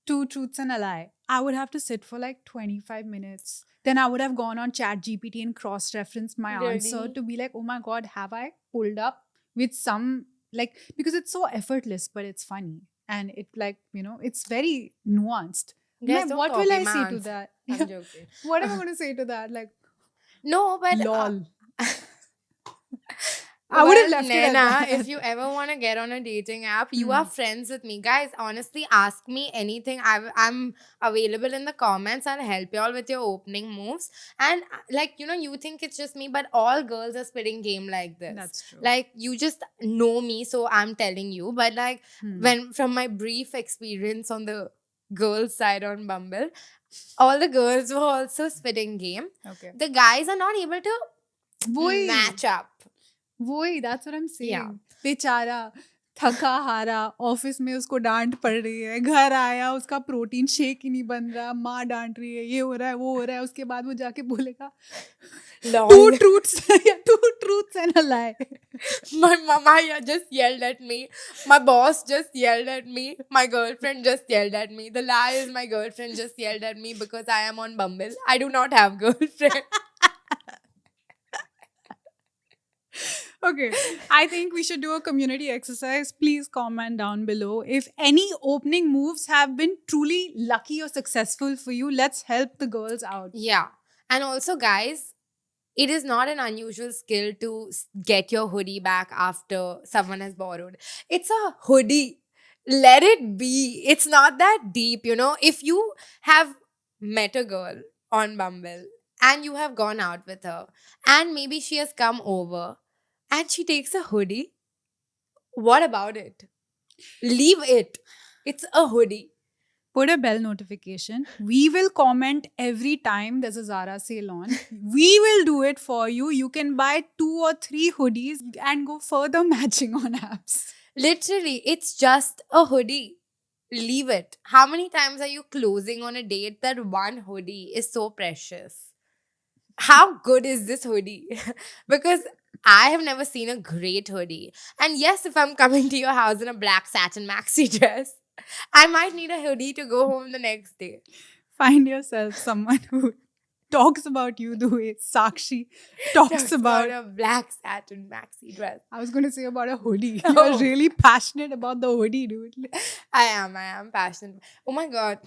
two truths and a lie. I would have to sit for like 25 minutes. Then I would have gone on Chat GPT and cross-referenced my answer Really? to be like, oh my god, have I pulled up with some, like, because it's so effortless, but it's funny. And it, like, you know, it's very nuanced. Guys, don't What will copy I my say to answer. that? I'm Yeah. joking. What am I going to say to that? Like, No, but lol. I would have left it at Naina, that. if you ever want to get on a dating app, you are friends with me. Guys, honestly, ask me anything. I'm available in the comments. I'll help you all with your opening moves. And like, you know, you think it's just me, but all girls are spitting game like this. That's true. Like, you just know me, so I'm telling you. But like, when from my brief experience on the girls' side on Bumble, all the girls were also spitting game. Okay. The guys are not able to Wohi. match up. वही, that's what I'm saying. Yeah. बेचारा थका हारा office में उसको डांट पड़ रही है, घर आया उसका प्रोटीन शेक ही नहीं बन रहा, माँ डांट रही है, ये हो रहा है वो हो रहा है, उसके बाद वो जाके बोलेगा two truths and a lie. My mama just yelled at me. My boss just yelled at me. My girlfriend just yelled at me. The lie is my girlfriend just yelled at me because I am on Bumble. I do not have girlfriend. Okay, I think we should do a community exercise. Please comment down below if any opening moves have been truly lucky or successful for you. Let's help the girls out. Yeah. And also, guys, it is not an unusual skill to get your hoodie back after someone has borrowed. It's a hoodie. Let it be. It's not that deep, you know. If you have met a girl on Bumble and you have gone out with her and maybe she has come over and she takes a hoodie, what about it? Leave it. It's a hoodie. Put a bell notification. We will comment every time there's a Zara sale on. We will do it for you. You can buy 2 or 3 hoodies and go further matching on apps. Literally, it's just a hoodie. Leave it. How many times are you closing on a date that one hoodie is so precious? How good is this hoodie? Because I have never seen a great hoodie. And yes, if I'm coming to your house in a black satin maxi dress, I might need a hoodie to go home the next day. Find yourself someone who talks about you the way Sakshi talks about. a black satin maxi dress. I was going to say about a hoodie. Oh. You're really passionate about the hoodie, dude. I am passionate. Oh my god.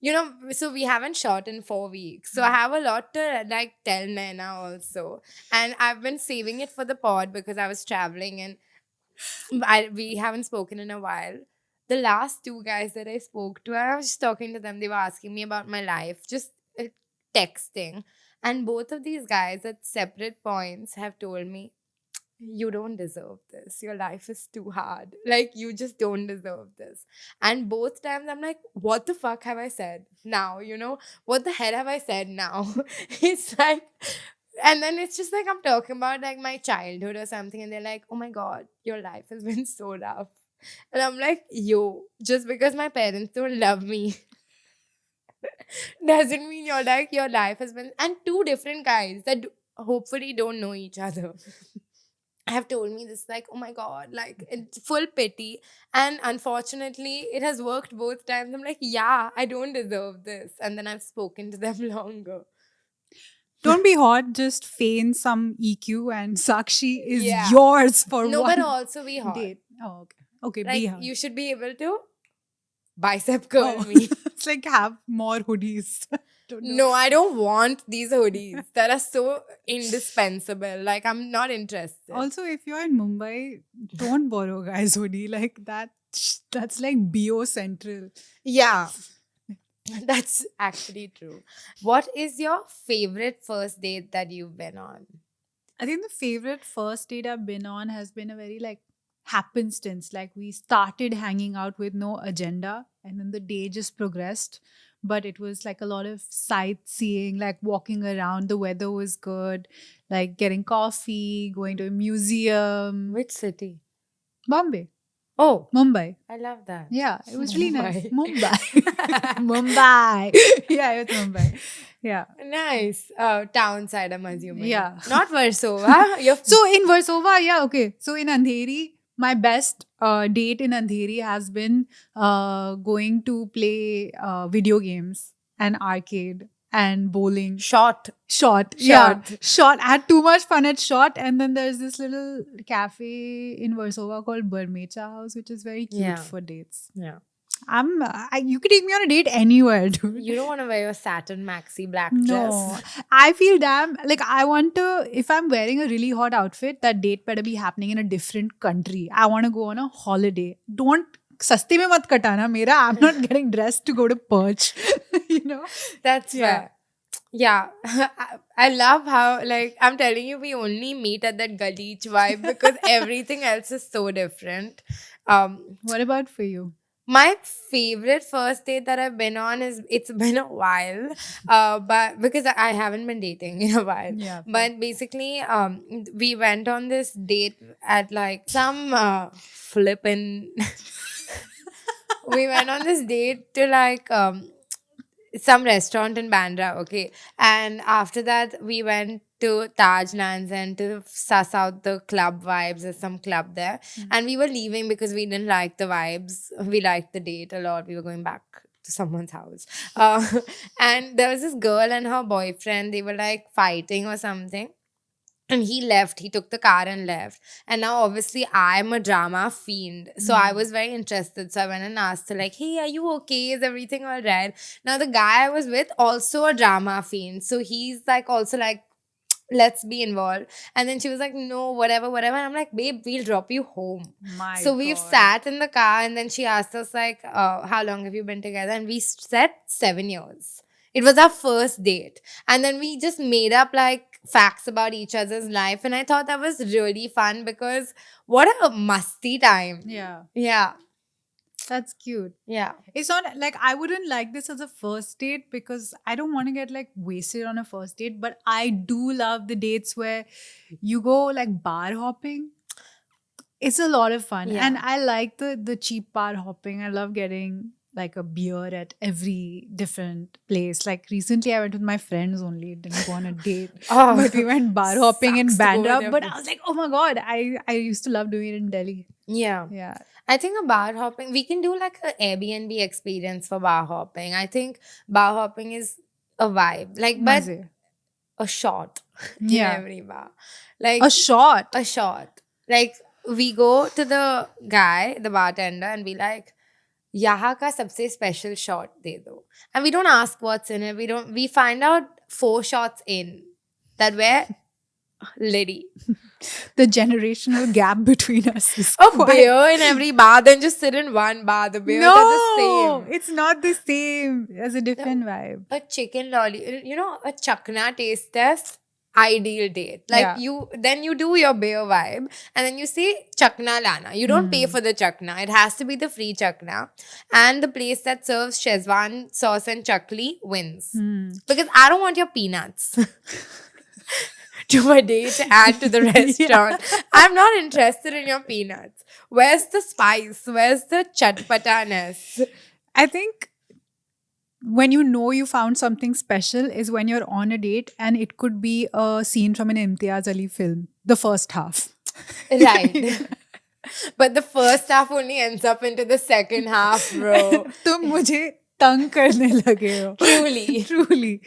You know, so we haven't shot in 4 weeks. So I have a lot to like tell Naina also. And I've been saving it for the pod because I was traveling and we haven't spoken in a while. The last 2 guys that I spoke to, I was just talking to them. They were asking me about my life, just texting. And both of these guys at separate points have told me, you don't deserve this. Your life is too hard. Like, you just don't deserve this. And both times I'm like, what the fuck have I said now? You know, what the hell have I said now? It's like, and then it's just like I'm talking about like my childhood or something. And they're like, oh my God, your life has been so rough. And I'm like, yo, just because my parents don't love me doesn't mean you're like, your life has been. And 2 different guys that hopefully don't know each other have told me this, like, oh my God, like, it's full pity. And unfortunately, it has worked both times. I'm like, yeah, I don't deserve this. And then I've spoken to them longer. Don't be hot, just feign some EQ and Sakshi is Yeah. yours for No, one but also be hot. date. Oh, okay. Okay, Like, be hot. you should be able to bicep curl Oh. me. It's like have more hoodies. Don't know. No, I don't want these hoodies that are so indispensable. Like, I'm not interested. Also, if you're in Mumbai, don't borrow guys' hoodie. Like that's like BO Central. Yeah, that's actually true. What is your favorite first date that you've been on? I think the favorite first date I've been on has been a very like happenstance. Like we started hanging out with no agenda and then the day just progressed. But it was like a lot of sightseeing, like walking around. The weather was good, like getting coffee, going to a museum. Which city? Bombay. Oh, Mumbai. I love that. Yeah, it was really nice. Mumbai. Mumbai. Mumbai. Yeah, it was Mumbai. Yeah. Nice. Town side, I'm assuming. Yeah. Not Warsaw. You're So in Versova, yeah, okay. So in Andheri, my best date in Andheri has been going to play video games and arcade and bowling. short. Shot. Yeah. Shot. I had too much fun at Shot. And then there's this little cafe in Versova called Bermecha House, which is very cute Yeah. for dates. Yeah. You could take me on a date anywhere, dude. You don't want to wear your satin maxi black No, dress. I feel damn like I want to. If I'm wearing a really hot outfit, that date better be happening in a different country. I want to go on a holiday. Don't सस्ते में मत कटाना मेरा. I'm not getting dressed to go to Perch. You know. That's Yeah. fair. Yeah. I love how, like, I'm telling you, we only meet at that Galich vibe because everything else is so different. What about for you? My favorite first date that I've been on is, it's been a while, but because I haven't been dating in a while. Yeah. But basically, we went on this date at like some flippin'. We went on this date to like some restaurant in Bandra, okay? And after that, we went to Taj Lands and to suss out the club vibes. There's some club there. And we were leaving because we didn't like the vibes. We liked the date a lot. We were going back to someone's house. And there was this girl and her boyfriend. They were like fighting or something. And he left. He took the car and left. And now, obviously, I'm a drama fiend. So I was very interested. So I went and asked her, like, hey, are you okay? Is everything all right? Now, the guy I was with, also a drama fiend. So he's like, also like, let's be involved. And then she was like, no, whatever. And I'm like, babe, we'll drop you home. My So we've God. sat in the car, and then she asked us, like, how long have you been together? And we said 7 years. It was our first date. And then we just made up like facts about each other's life. And I thought that was really fun because what a musty time. Yeah, Yeah. that's cute. Yeah. It's not like I wouldn't like this as a first date because I don't want to get like wasted on a first date. But I do love the dates where you go like bar hopping. It's a lot of fun. Yeah. And I like the cheap bar hopping. I love getting like a beer at every different place. Like recently I went with my friends only, didn't go on a date. Oh, But we went bar hopping in sucks to go Bandra. there But for- I was like, oh my God, I used to love doing it in Delhi. yeah. Yeah. I think a bar hopping, we can do like an Airbnb experience for bar hopping. I think bar hopping is a vibe. Like, but Maze. a shot Yeah. in every bar. Like, A shot. a shot. Like, we go to the guy, the bartender, and be like, यहाँ का सबसे special shot दे दो. And we don't ask what's in it. We find out 4 shots in that we're litty. The generational gap between us is A quite- beer in every bar, then just sit in one bar. The beers are the same. It's not the same. It's a different vibe. A chicken lolly, you know, a chakna taste test, ideal date. Like Yeah. then you do your beer vibe and then you say chakna lana. You don't pay for the chakna. It has to be the free chakna. And the place that serves Shezwan sauce and chakli wins. Because I don't want your peanuts. To my date and to the restaurant. I'm not interested in your peanuts. Where's the spice? Where's the chatpataness? I think when you know you found something special is when you're on a date and it could be a scene from an Imtiaz Ali film, the first half. Right. But the first half only ends up into the second half, bro. तुम मुझे तंग करने लगे हो. Truly. Truly.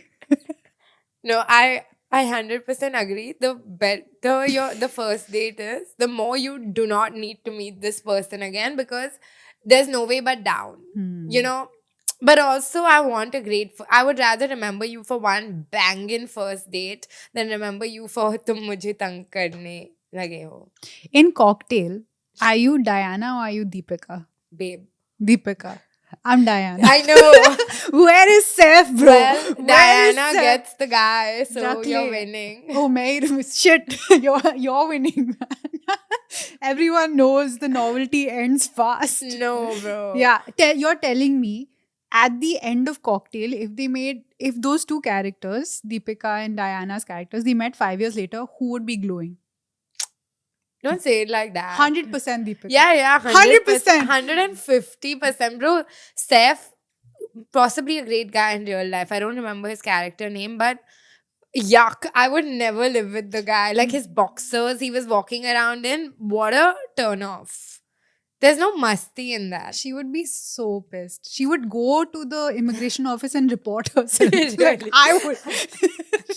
No, I 100% agree. The better the first date is, the more you do not need to meet this person again because there's no way but down. You know? But also, I want a great. I would rather remember you for one banging first date than remember you for tum mujhe tang karne lage ho, In Cocktail, are you Diana or are you Deepika? babe. Deepika. I'm Diana. I know. Where is Seth, bro? Well, Where is Diana Seth? gets the guy, so Exactly. you're winning. Oh, mate, shit. You're winning, man. Everyone knows the novelty ends fast. No, bro. Yeah, you're telling me at the end of Cocktail, if those two characters, Deepika and Diana's characters, they met 5 years later, who would be glowing? Don't say it like that. 100% Deepika. Yeah, 100%. 150%. Bro, Seth, possibly a great guy in real life. I don't remember his character name, but yuck. I would never live with the guy. Like his boxers he was walking around in. What a turn off. There's no musty in that. She would be so pissed. She would go to the immigration office and report herself. Like, Really? I would.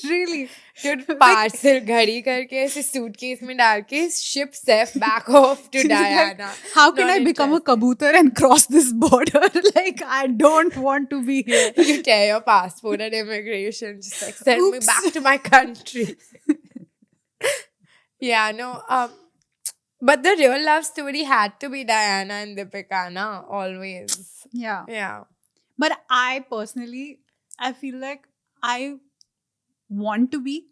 Really. Dude, parcel घड़ी करके ऐसे suitcase में डाल के ship Seth back off to She's like, Diana. how can Not I become a interested. kabutar and cross this border? Like, I don't want to be here. You tear your passport at immigration, just like send me Oops. back to my country. Yeah, no. But the real love story had to be Diana and Deepika, na? Always. Yeah. Yeah. But I personally, I feel like I want to be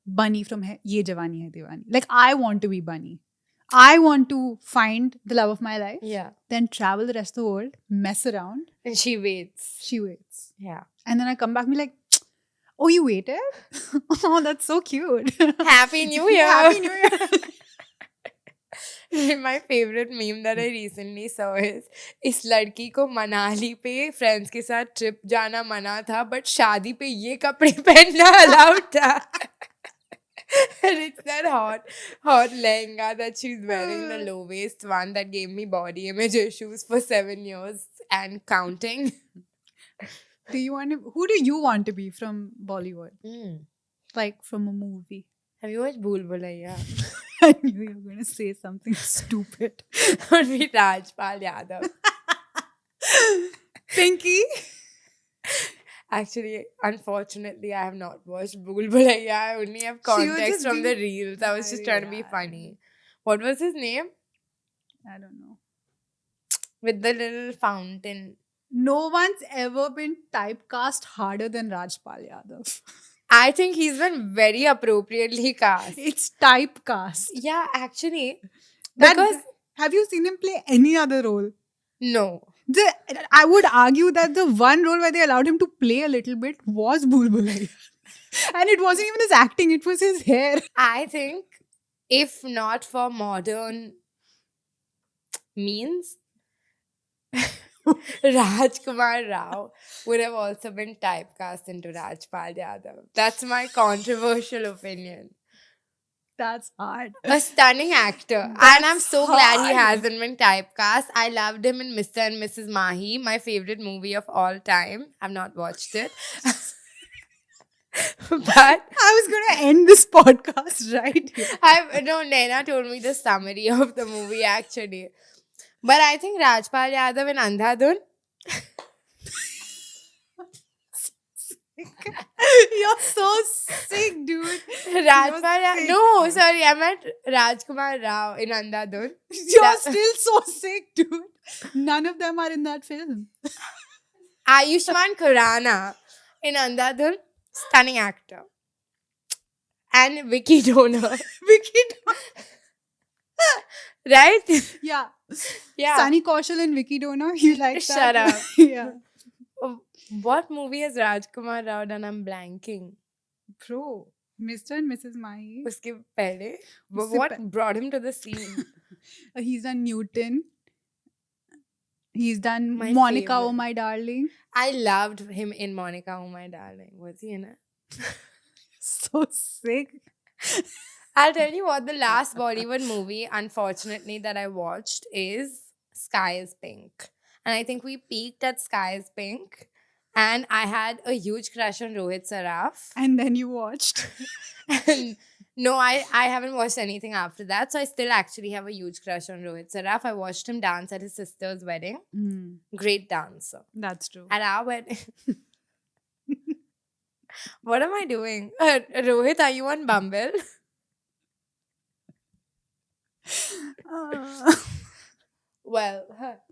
Bunny from Ye Jawani Hai Diwani. Like, I want to be Bunny. I want to find the love of my life, Yeah. then travel the rest of the world, mess around. And she waits. She waits. Yeah. And then I come back and be like, oh, you waited? Oh, that's so cute. Happy New Year. Happy New Year. My favorite meme that I recently saw is इस लड़की को मनाली पे friends के साथ trip जाना मना था but शादी पे ये कपड़े पहनना अलाउड था. And it's that hot lehenga that she's wearing, the low waist one that gave me body image issues for 7 years and counting. Who do you want to be from Bollywood? Like from a movie? Have you watched Bhool Bhulaiya? I knew you were going to say something stupid. Would be Rajpal Yadav. Pinky? Actually, unfortunately, I have not watched Bhool Bhulaiya. I only have context just from the being- reels. I was just trying to be funny. What was his name? I don't know. With the little fountain. No one's ever been typecast harder than Rajpal Yadav. I think he's been very appropriately cast. It's typecast. Yeah, actually. That- Because, have you seen him play any other role? no. I would argue that the one role where they allowed him to play a little bit was Bhool Bhulaiya. And it wasn't even his acting, it was his hair. I think if not for modern means, Rajkumar Rao would have also been typecast into Rajpal Yadav. That's my controversial opinion. That's hard. A stunning actor. And I'm That's so glad he hard. hasn't been typecast. I loved him in Mr. and Mrs. Mahi, my favorite movie of all time. I've not watched it. But I was going to end this podcast right here. Naina told me the summary of the movie actually. But I think Rajpal Yadav in Andhadhun. You're so sick, dude. Rajpal Yadav. sick. No, sorry, I meant Rajkumar Rao in Andhadhun. You're That- still so sick, dude. None of them are in that film. Ayushmann Khurrana in Andhadhun. Stunning actor. And Vicky Donor. Vicky. Right? Yeah. Yeah. Sunny Kaushal and Vicky Donor. You like Shut that? up. Yeah. Oh, what movie has Rajkumar Rao done? I'm blanking. Bro. Mr. and Mrs. Mahi. Uske pehle. But Usse what pe- brought him to the scene? He's done Newton. He's done My Monica, favorite. Oh My Darling. I loved him in Monica, Oh My Darling. Was he in it? So sick. I'll tell you what, the last Bollywood movie, unfortunately, that I watched is Sky is Pink. And I think we peaked at Sky is Pink. And I had a huge crush on Rohit Saraf. And then you watched. And no, I haven't watched anything after that. So I still actually have a huge crush on Rohit Saraf. I watched him dance at his sister's wedding. Great dancer. That's true. At our wedding. What am I doing? Rohit, are you on Bumble? Well,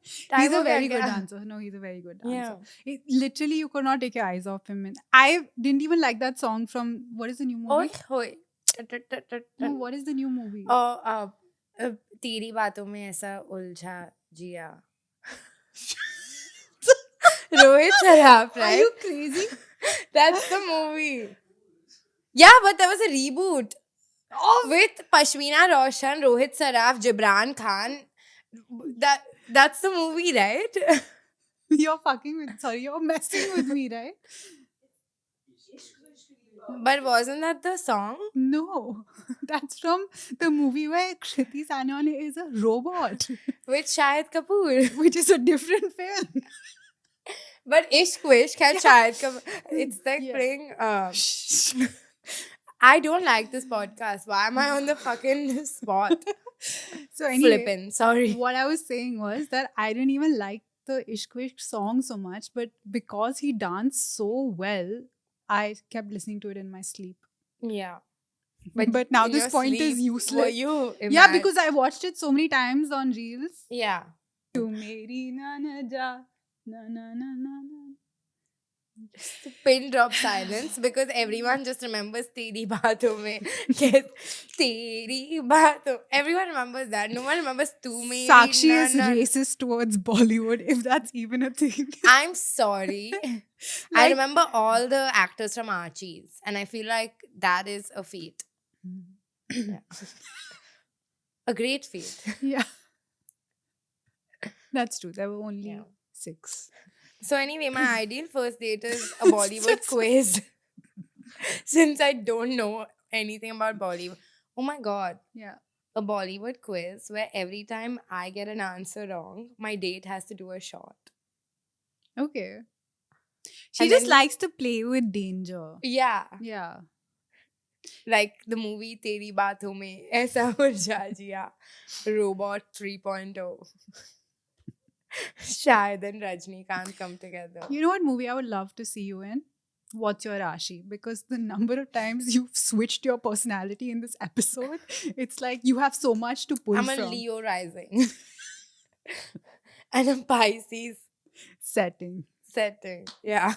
He's a very good dancer. No, he's a very good dancer. Yeah. Literally, you could not take your eyes off him. And I didn't even like that song from, what is the new movie? Oi. No, what is the new movie? तेरी बातों में ऐसा उलझा जिया. Rohit Saraf, Are right? you crazy? That's the movie. Yeah, but there was a reboot. with Pashmina Roshan, Rohit Saraf, Jibran Khan. That's the movie, right? You're messing with me, right? But wasn't that the song? No, that's from the movie where Kriti Sanon is a robot, With Shahid Kapoor. which is a different film. But Ishq Vishk had Shahid Kapoor. It's like Yeah. playing. I don't like this podcast. Why am I on the fucking spot? So anyway, Flippin'. Sorry. what I was saying was that I didn't even like the Ishq Vishk song so much, but because he danced so well, I kept listening to it in my sleep. Yeah. But now in this your point is sleep, useless. Were you? Yeah, because I watched it so many times on Reels. Yeah. Tu meri na na ja, na na na na na. Pin drop silence because everyone just remembers Teri Baaton Mein. Yes, Teri Baaton. Everyone remembers that. No one remembers Tu Meri Sakshi Na is Na. racist towards Bollywood, if that's even a thing. I'm sorry. I Like- remember all the actors from Archie's, and I feel like that is a feat. A great feat. Yeah. That's true. There were only Yeah. 6. So anyway, my ideal first date is a Bollywood quiz. Since I don't know anything about Bollywood. Oh my god. Yeah. A Bollywood quiz where every time I get an answer wrong, my date has to do a shot. Okay. She And just then- likes to play with danger. Yeah. Yeah. Like the movie Teri Baaton Mein Aisa Ho Jiya. Robot 3.0. Shahid and Rajnikant come together. You know what movie I would love to see you in? What's Your Rashi? Because the number of times you've switched your personality in this episode, it's like you have so much to pull I'm a from. Leo rising. And a Pisces Setting. setting. Yeah.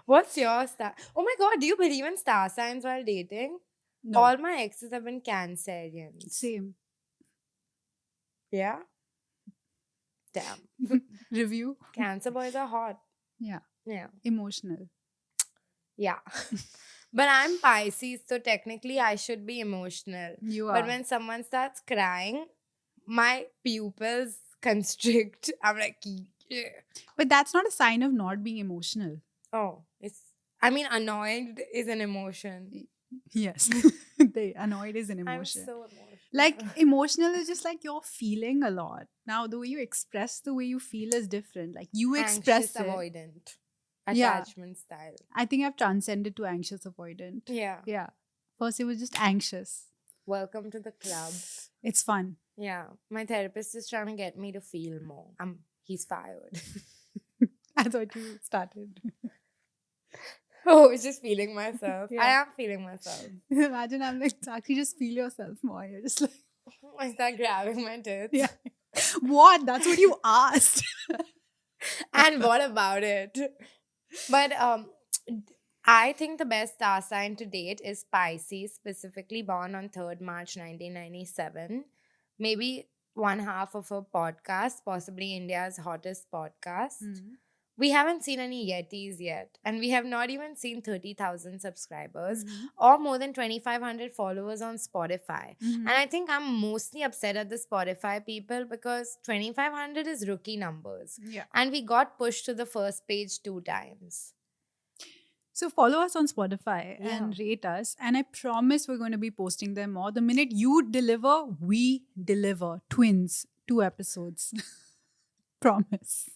What's your star? Oh my god, do you believe in star signs while dating? No. All my exes have been Cancerians. Same. Yeah? Damn. Review. Cancer boys are hot. Yeah. Yeah. Emotional. Yeah. But I'm Pisces, so technically I should be emotional. You are. But when someone starts crying, my pupils constrict. I'm like, yeah. But that's not a sign of not being emotional. Oh, I mean, annoyed is an emotion. Yes. Annoyed is an I'm emotion. so emotional. Like emotional is just like you're feeling a lot. Now the way you express the way you feel is different. Like you express anxious it. avoidant. Yeah. Attachment style. I think I've transcended to anxious avoidant. Yeah. Yeah. First it was just anxious. Welcome to the club. It's fun. Yeah. My therapist is trying to get me to feel more. He's fired. I thought you started. Oh, it's just feeling myself. Yeah. I am feeling myself. Imagine I'm like, Sakshi, just feel yourself more. You're just like, I start grabbing my tits. yeah. What? That's what you asked. And what about it? But I think the best star sign to date is Pisces, specifically born on 3rd March 1997. Maybe one half of a podcast, possibly India's hottest podcast. We haven't seen any Yetis yet, and we have not even seen 30,000 subscribers or more than 2,500 followers on Spotify. And I think I'm mostly upset at the Spotify people because 2,500 is rookie numbers. Yeah. And we got pushed to the first page 2 times. So follow us on Spotify and rate us. And I promise we're going to be posting them more. The minute you deliver, we deliver. Twins. 2 episodes. Promise.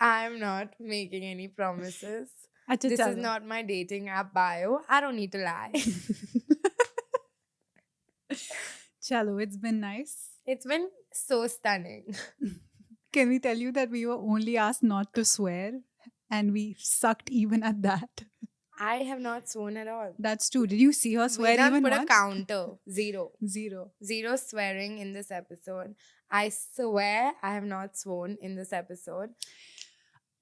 I'm not making any promises. Acha, This chalo. is not my dating app bio. I don't need to lie. Chalo, it's been nice. It's been so stunning. Can we tell you that we were only asked not to swear and we sucked even at that? I have not sworn at all. That's true. Did you see her We swear done even put once? a counter. 0. 0. 0 swearing in this episode. I swear I have not sworn in this episode.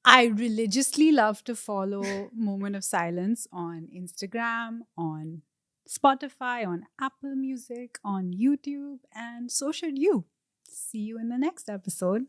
I religiously love to follow Moment of Silence on Instagram, on Spotify, on Apple Music, on YouTube, and so should you. See you in the next episode.